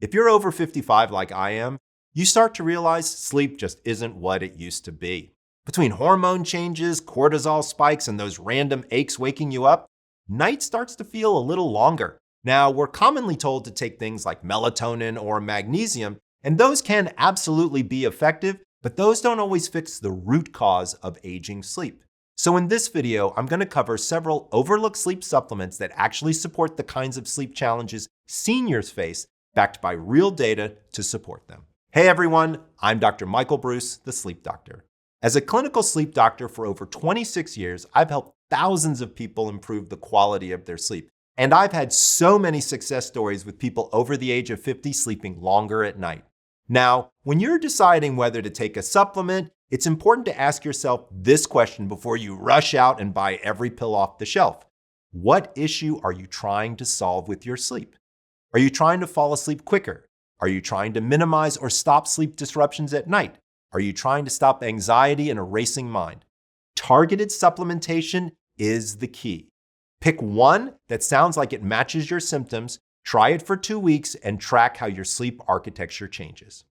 If you're over 55 like I am, you start to realize sleep just isn't what it used to be. Between hormone changes, cortisol spikes, and those random aches waking you up, night starts to feel a little longer. Now, we're commonly told to take things like melatonin or magnesium, and those can absolutely be effective, but those don't always fix the root cause of aging sleep. So in this video, I'm going to cover several overlooked sleep supplements that actually support the kinds of sleep challenges seniors face, backed by real data to support them. Hey everyone, I'm Dr. Michael Bruce, the Sleep Doctor. As a clinical sleep doctor for over 26 years, I've helped thousands of people improve the quality of their sleep. And I've had so many success stories with people over the age of 50 sleeping longer at night. Now, when you're deciding whether to take a supplement, it's important to ask yourself this question before you rush out and buy every pill off the shelf. What issue are you trying to solve with your sleep? Are you trying to fall asleep quicker? Are you trying to minimize or stop sleep disruptions at night? Are you trying to stop anxiety and a racing mind? Targeted supplementation is the key. Pick one that sounds like it matches your symptoms, try it for 2 weeks, and track how your sleep architecture changes.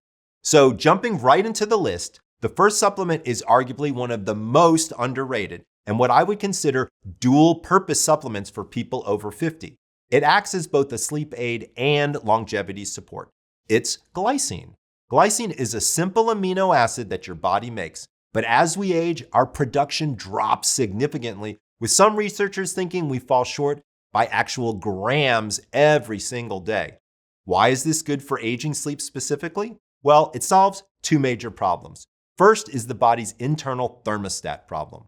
So jumping right into the list, the first supplement is arguably one of the most underrated and what I would consider dual-purpose supplements for people over 50. It acts as both a sleep aid and longevity support. It's glycine. Glycine is a simple amino acid that your body makes, but as we age, our production drops significantly, with some researchers thinking we fall short by actual grams every single day. Why is this good for aging sleep specifically? Well, it solves two major problems. First is the body's internal thermostat problem.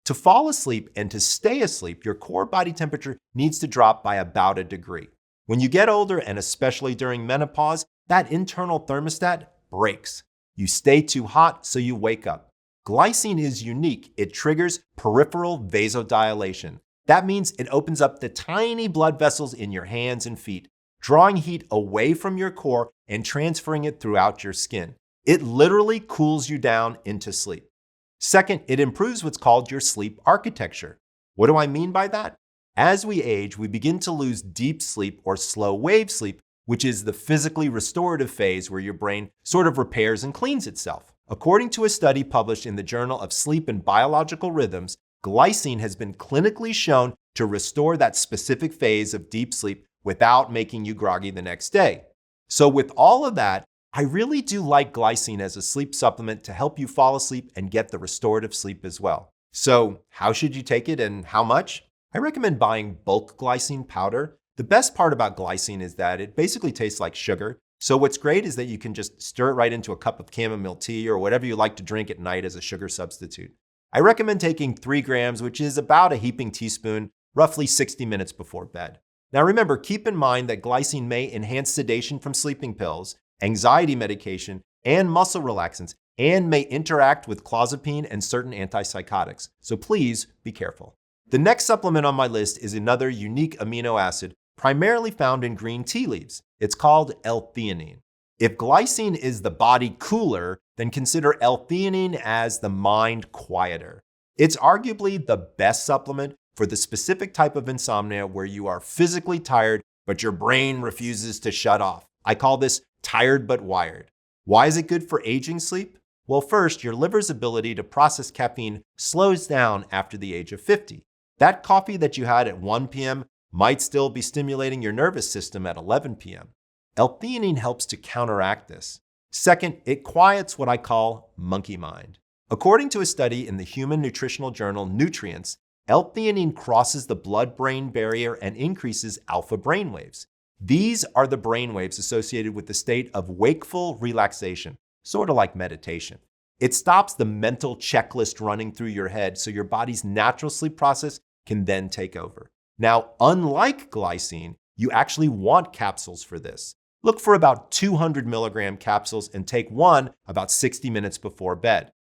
To fall asleep and to stay asleep, your core body temperature needs to drop by about a degree. When you get older, and especially during menopause, that internal thermostat breaks. You stay too hot, so you wake up. Glycine is unique. It triggers peripheral vasodilation. That means it opens up the tiny blood vessels in your hands and feet, drawing heat away from your core and transferring it throughout your skin. It literally cools you down into sleep. Second, it improves what's called your sleep architecture. What do I mean by that? As we age, we begin to lose deep sleep or slow wave sleep, which is the physically restorative phase where your brain sort of repairs and cleans itself. According to a study published in the Journal of Sleep and Biological Rhythms, glycine has been clinically shown to restore that specific phase of deep sleep without making you groggy the next day. So with all of that, I really do like glycine as a sleep supplement to help you fall asleep and get the restorative sleep as well. So how should you take it and how much? I recommend buying bulk glycine powder. The best part about glycine is that it basically tastes like sugar. So what's great is that you can just stir it right into a cup of chamomile tea or whatever you like to drink at night as a sugar substitute. I recommend taking 3 grams, which is about a heaping teaspoon, roughly 60 minutes before bed. Now remember, keep in mind that glycine may enhance sedation from sleeping pills, anxiety medication, and muscle relaxants, and may interact with clozapine and certain antipsychotics. So please be careful. The next supplement on my list is another unique amino acid primarily found in green tea leaves. It's called l-theanine. If glycine is the body cooler, then consider l-theanine as the mind quieter. It's arguably the best supplement for the specific type of insomnia where you are physically tired, but your brain refuses to shut off. I call this tired but wired. Why is it good for aging sleep? Well, first, your liver's ability to process caffeine slows down after the age of 50. That coffee that you had at 1 p.m. might still be stimulating your nervous system at 11 p.m. L-theanine helps to counteract this. Second, it quiets what I call monkey mind. According to a study in the Human Nutritional Journal Nutrients, L-theanine crosses the blood-brain barrier and increases alpha brainwaves. These are the brainwaves associated with the state of wakeful relaxation, sort of like meditation. It stops the mental checklist running through your head so your body's natural sleep process can then take over. Now, unlike glycine, you actually want capsules for this. Look for about 200 milligram capsules and take one about 60 minutes before bed.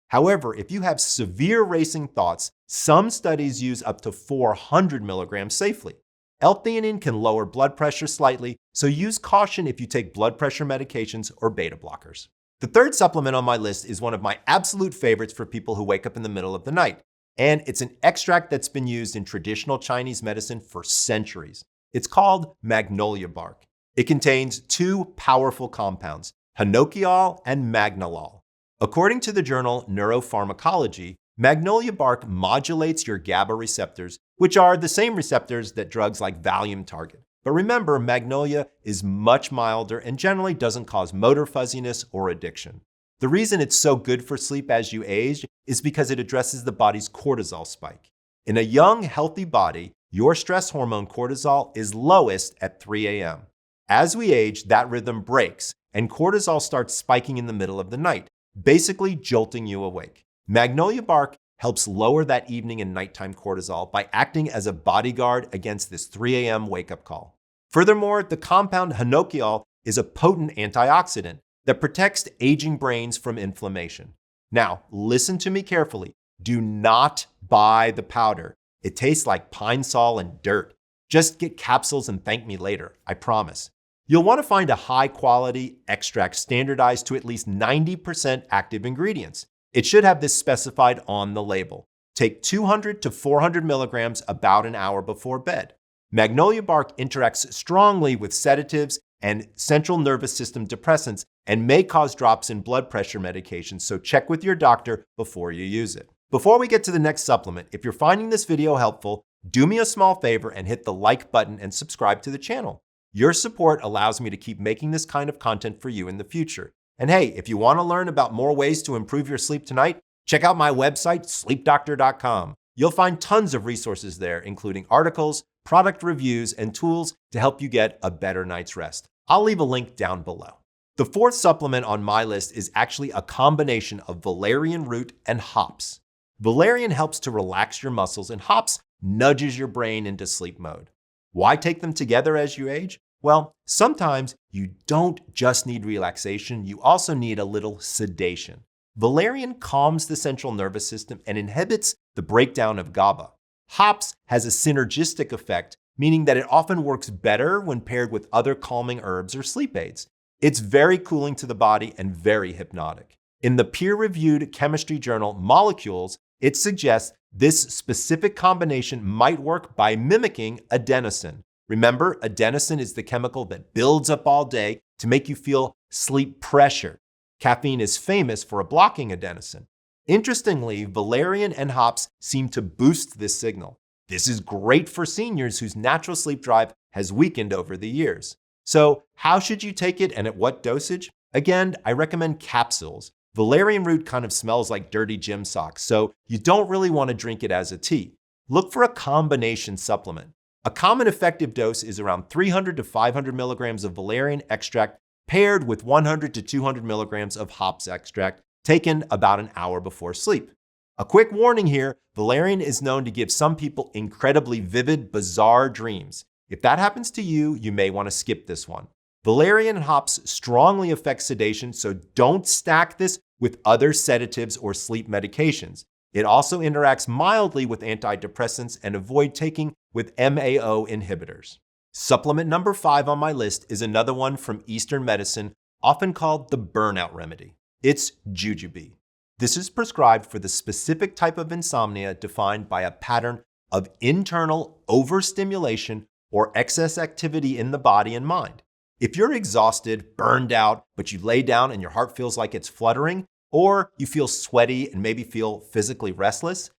However, if you have severe racing thoughts, some studies use up to 400 milligrams safely. L-theanine can lower blood pressure slightly, so use caution if you take blood pressure medications or beta blockers. The third supplement on my list is one of my absolute favorites for people who wake up in the middle of the night. And it's an extract that's been used in traditional Chinese medicine for centuries. It's called magnolia bark. It contains two powerful compounds, hinokiol and magnolol. According to the journal Neuropharmacology, magnolia bark modulates your GABA receptors, which are the same receptors that drugs like Valium target. But remember, magnolia is much milder and generally doesn't cause motor fuzziness or addiction. The reason it's so good for sleep as you age is because it addresses the body's cortisol spike. In a young, healthy body, your stress hormone cortisol is lowest at 3 a.m. As we age, that rhythm breaks, and cortisol starts spiking in the middle of the night, basically jolting you awake. Magnolia bark helps lower that evening and nighttime cortisol by acting as a bodyguard against this 3 a.m. wake-up call. Furthermore, the compound hinokiol is a potent antioxidant that protects aging brains from inflammation. Now, listen to me carefully. Do not buy the powder. It tastes like pine sol and dirt. Just get capsules and thank me later, I promise. You'll want to find a high-quality extract standardized to at least 90% active ingredients. It should have this specified on the label. Take 200 to 400 milligrams about an hour before bed. Magnolia bark interacts strongly with sedatives and central nervous system depressants and may cause drops in blood pressure medications, so check with your doctor before you use it. Before we get to the next supplement, if you're finding this video helpful, do me a small favor and hit the like button and subscribe to the channel. Your support allows me to keep making this kind of content for you in the future. And hey, if you want to learn about more ways to improve your sleep tonight, check out my website, sleepdoctor.com. You'll find tons of resources there, including articles, product reviews, and tools to help you get a better night's rest. I'll leave a link down below. The fourth supplement on my list is actually a combination of valerian root and hops. Valerian helps to relax your muscles, and hops nudges your brain into sleep mode. Why take them together as you age? Well, sometimes you don't just need relaxation, you also need a little sedation. Valerian calms the central nervous system and inhibits the breakdown of GABA. Hops has a synergistic effect, meaning that it often works better when paired with other calming herbs or sleep aids. It's very cooling to the body and very hypnotic. In the peer-reviewed chemistry journal Molecules, it suggests this specific combination might work by mimicking adenosine. Remember, adenosine is the chemical that builds up all day to make you feel sleep pressure. Caffeine is famous for blocking adenosine. Interestingly, valerian and hops seem to boost this signal. This is great for seniors whose natural sleep drive has weakened over the years. So, how should you take it and at what dosage? Again, I recommend capsules. Valerian root kind of smells like dirty gym socks, so you don't really want to drink it as a tea. Look for a combination supplement. A common effective dose is around 300 to 500 milligrams of valerian extract paired with 100 to 200 milligrams of hops extract taken about an hour before sleep. A quick warning here, valerian is known to give some people incredibly vivid, bizarre dreams. If that happens to you, you may want to skip this one. Valerian and hops strongly affect sedation, so don't stack this with other sedatives or sleep medications. It also interacts mildly with antidepressants, and avoid taking with MAO inhibitors. Supplement number 5 on my list is another one from Eastern medicine, often called the burnout remedy. It's jujube. This is prescribed for the specific type of insomnia defined by a pattern of internal overstimulation or excess activity in the body and mind. If you're exhausted, burned out, but you lay down and your heart feels like it's fluttering, or you feel sweaty and maybe feel physically restless,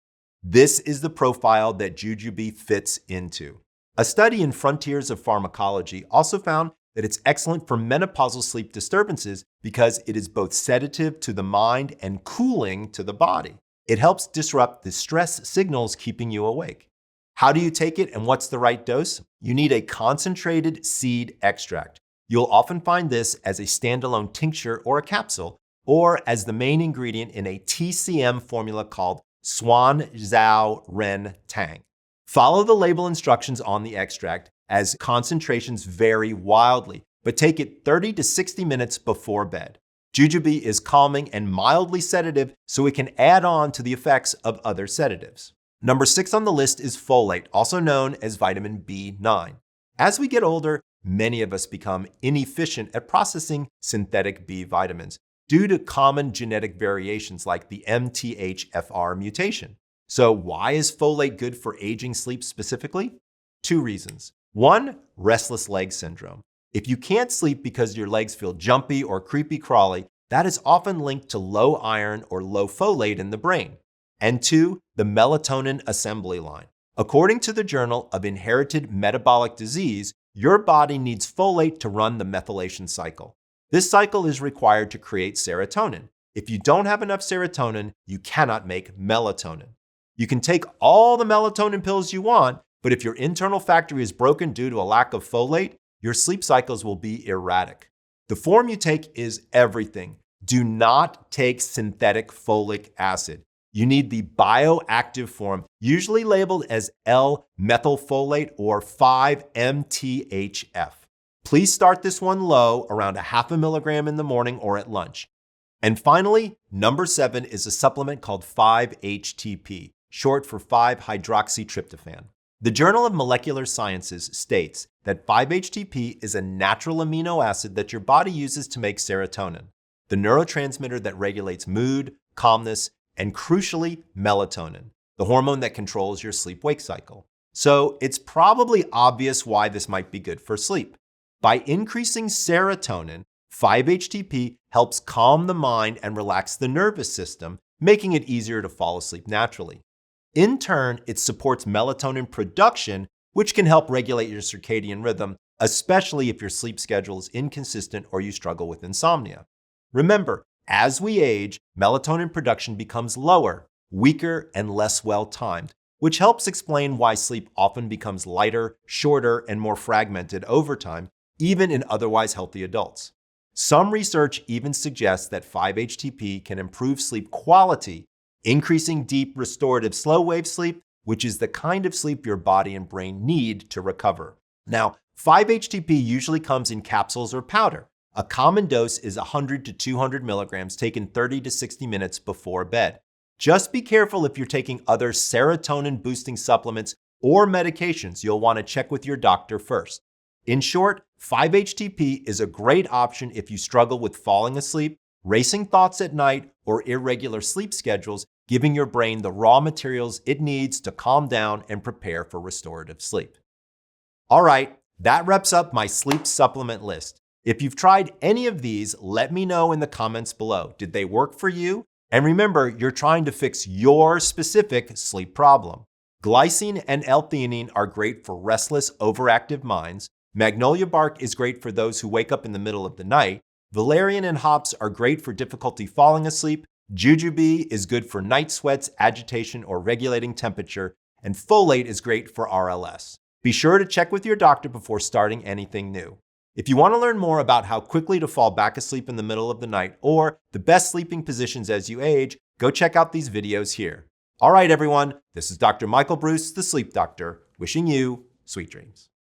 this is the profile that jujube fits into. A study in Frontiers of Pharmacology also found that it's excellent for menopausal sleep disturbances because it is both sedative to the mind and cooling to the body. It helps disrupt the stress signals keeping you awake. How do you take it and what's the right dose? You need a concentrated seed extract. You'll often find this as a standalone tincture or a capsule, or as the main ingredient in a TCM formula called Swan Zhao Ren Tang. Follow the label instructions on the extract, as concentrations vary wildly, but take it 30 to 60 minutes before bed. Jujube is calming and mildly sedative, so it can add on to the effects of other sedatives. Number 6 on the list is folate, also known as vitamin B9. As we get older, many of us become inefficient at processing synthetic B vitamins due to common genetic variations like the MTHFR mutation. So why is folate good for aging sleep specifically? 2 reasons. 1, restless leg syndrome. If you can't sleep because your legs feel jumpy or creepy crawly, that is often linked to low iron or low folate in the brain. And 2, the melatonin assembly line. According to the Journal of Inherited Metabolic Disease, your body needs folate to run the methylation cycle. This cycle is required to create serotonin. If you don't have enough serotonin, you cannot make melatonin. You can take all the melatonin pills you want, but if your internal factory is broken due to a lack of folate, your sleep cycles will be erratic. The form you take is everything. Do not take synthetic folic acid. You need the bioactive form, usually labeled as L-methylfolate or 5-MTHF. Please start this one low, around 0.5 milligram in the morning or at lunch. And finally, number 7 is a supplement called 5-HTP, short for 5-hydroxytryptophan. The Journal of Molecular Sciences states that 5-HTP is a natural amino acid that your body uses to make serotonin, the neurotransmitter that regulates mood, calmness, and crucially, melatonin, the hormone that controls your sleep-wake cycle. So it's probably obvious why this might be good for sleep. By increasing serotonin, 5-HTP helps calm the mind and relax the nervous system, making it easier to fall asleep naturally. In turn, it supports melatonin production, which can help regulate your circadian rhythm, especially if your sleep schedule is inconsistent or you struggle with insomnia. Remember, as we age, melatonin production becomes lower, weaker, and less well-timed, which helps explain why sleep often becomes lighter, shorter, and more fragmented over time, even in otherwise healthy adults. Some research even suggests that 5-HTP can improve sleep quality, increasing deep restorative slow-wave sleep, which is the kind of sleep your body and brain need to recover. Now, 5-HTP usually comes in capsules or powder. A common dose is 100 to 200 milligrams taken 30 to 60 minutes before bed. Just be careful if you're taking other serotonin-boosting supplements or medications. You'll want to check with your doctor first. In short, 5-HTP is a great option if you struggle with falling asleep, racing thoughts at night, or irregular sleep schedules, giving your brain the raw materials it needs to calm down and prepare for restorative sleep. All right, that wraps up my sleep supplement list. If you've tried any of these, let me know in the comments below. Did they work for you? And remember, you're trying to fix your specific sleep problem. Glycine and l-theanine are great for restless, overactive minds. Magnolia bark is great for those who wake up in the middle of the night. Valerian and hops are great for difficulty falling asleep. Jujube is good for night sweats, agitation, or regulating temperature. And folate is great for RLS. Be sure to check with your doctor before starting anything new. If you want to learn more about how quickly to fall back asleep in the middle of the night or the best sleeping positions as you age, go check out these videos here. All right, everyone, this is Dr. Michael Bruce, the Sleep Doctor, wishing you sweet dreams.